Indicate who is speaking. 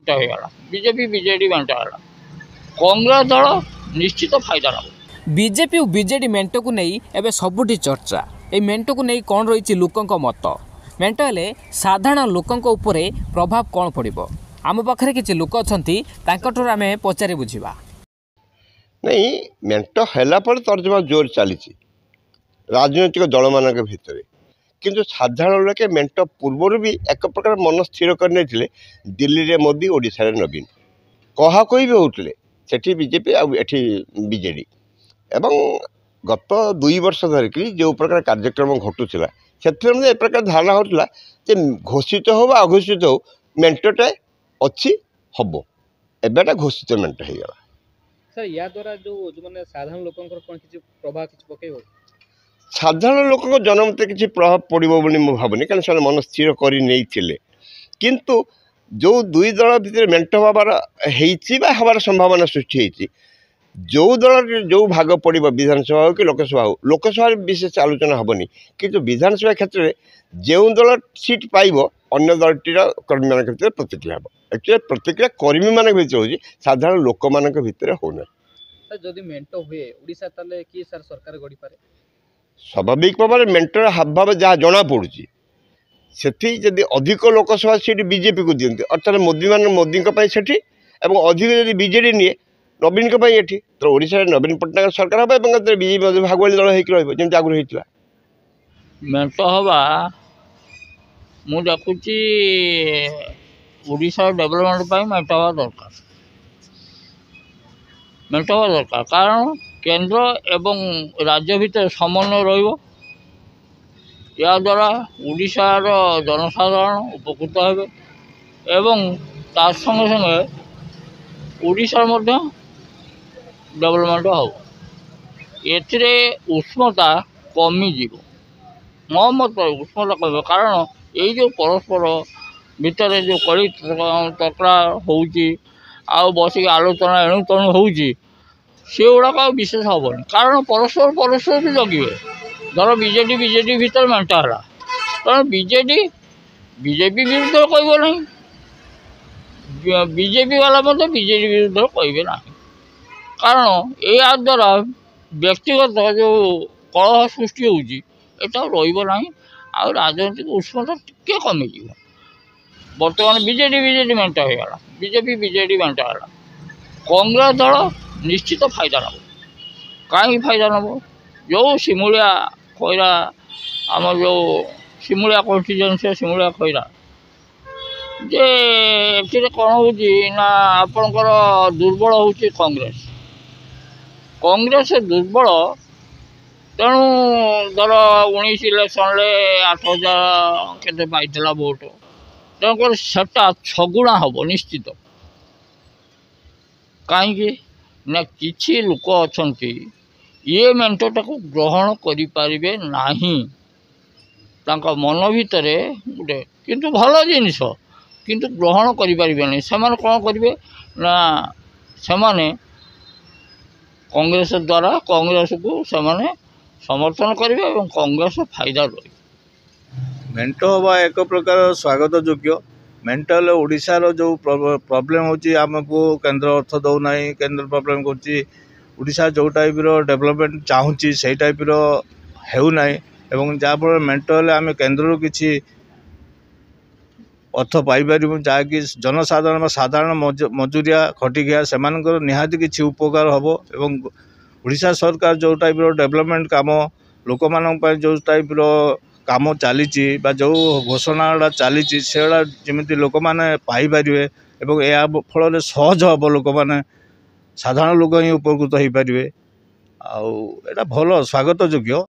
Speaker 1: मेंट होगा BJP BJD मेंट है कांग्रेस दल निश्चित फायदा नब
Speaker 2: बीजेपी और बीजेडी मेंट को नहीं एवं सबुठी चर्चा ये मेंट को नहीं कौन रही लोकों मत मेंट हेले साधारण लोकों उपर प्रभाव कौन पड़ो आम पाखे किसी लोक अच्छा आम पचारि बुझा
Speaker 3: नहीं मेंट है तर्जमा जोर चली राजनैतिक दल मान भितर किंतु साधारण लोके मेंट पूर्वर भी एक प्रकार मन स्थिर करने दिल्ली रे मोदी ओडिशा रे नवीन कहा कोई भी होते सेठी बीजेपी आठी बीजेडी एवं गत 2 वर्ष धरिकी जो प्रकार कार्यक्रम घटुला से प्रकार धारणा होता जे घोषित हो अघोषित हो मेंटटे अच्छी हम एबेटा घोषित मेंट हो गला
Speaker 2: सर या द्वारा जो मैंने साधारण लोकंकर कोन किछि प्रभाव किछि पकेइबो
Speaker 3: साधारण लोक जनमत किसी प्रभाव पड़ो भावनी कारण से मन स्थिर कर किंतु जो दुई दल भितर मेंट हबार हबार संभावना सृष्टि होती जो दल जो भाग पड़ो विधानसभा हो कि लोकसभा विशेष आलोचना हेनी किंतु विधानसभा क्षेत्र में जो दल सीट पाइब अन्य दलटीर कर्मी मान क्षेत्र प्रतिक्रिया हम एक्चुअली प्रतिक्रिया कर्मी मान भर साधारण लोक मान भर होना
Speaker 2: जदि मेंट हुए ओडिशा ताले कि सर सरकार गढ़ी पारे
Speaker 3: स्वाभाविक भाव में मेंटर हावभाव जहाँ जना पड़ी से जदि अधिक लोकसभा सीट बीजेपी को दिखते अर्थात मोदी से अधिक जब बीजेडी निए नवीन ये तो ओडिशा नवीन पट्टनायक सरकार हम बीजेपी भागवाड़ी दल होमती आगुरी होता
Speaker 1: मेंट हवा मु देखुची ओडिशा डेवलपमेंट मेंट हवा दरकार मेंट हवा दरकार कारण केंद्र एवं राज्य भितर समन्वय रहिबो या द्वारा ओडिशार जनसाधारण उपकृत हेबे एवं तार संगे संगे ओडिशार मध्य डेवलपमेंट हो एथिरे उष्णता कमी जीवो मो मत उष्णता कम कारण ये जो परस्पर भितर जो कली तकड़ा होउची आ बसिक आलोचना एणु तेणु होउची से गुड़ाक विशेष हेनी कारण परस्पर परस्पर भी जगे धर बीजेडी बीजेडी भितर मेंट है कारण बीजेडी बीजेपी विरुद्ध कह ना बीजेपी वाला मतलब बीजेडी विरुद्ध कहे ना कारण या द्वारा व्यक्तिगत जो कलह सृष्टि होता रहा आ राजनीतिक उष्णता टे कमिज बर्तमान बीजेडी बीजेडी मेंट होगा बीजेपी बीजेडी मेंट है कांग्रेस दल निश्चित फायदा नब कहीं फायदा नब जो सिमुलिया खैरा आम जो सिमुलिया कन्स्टिट्यूएंसी सिमुलिया खैरा जे एक्चुअली कौन होना आपणकर दुर्बल हूँ कांग्रेस कांग्रेस दुर्बल तेणु धर 19 इलेक्शन 8,000 के पाई भोट तेणुक सेटा 6 गुणा हम निश्चित कहीं ना किछि लोक अच्छा ये मेंटटा को ग्रहण करें ना मन भितर गोटे किंतु भल जिनिस किंतु ग्रहण करें से कौन करेंगे ना से कांग्रेस द्वारा कांग्रेस को से समर्थन करेंगे और कांग्रेस फायदा रही
Speaker 4: मेंट हवा एक प्रकार स्वागत योग्य मेंट हेल्ले ओडिशार जो प्रॉब्लम होची आमको केंद्र अर्थ दौना केंद्र प्रॉब्लम करची ओडिशा जो टाइप डेवलपमेंट चाहूँगी से टाइप होना एवं जहाँफल मेंट हेल्ले आम केन्द्र किसी अर्थ पाइपर जहाँकि जनसाधारण साधारण मजूरिया खटिकिया से निहाती किसी उपकार हम एवं ओडिशा सरकार जो टाइप डेवलपमेंट काम लोक मान जो टाइप काम चली जो घोषणा चली से जमी लोक मैंने पाइपर एवं या फल सहज हम लोक मैंने साधारण लोक ही उपकृत हो पारे आउ एटा भल स्वागत योग्य।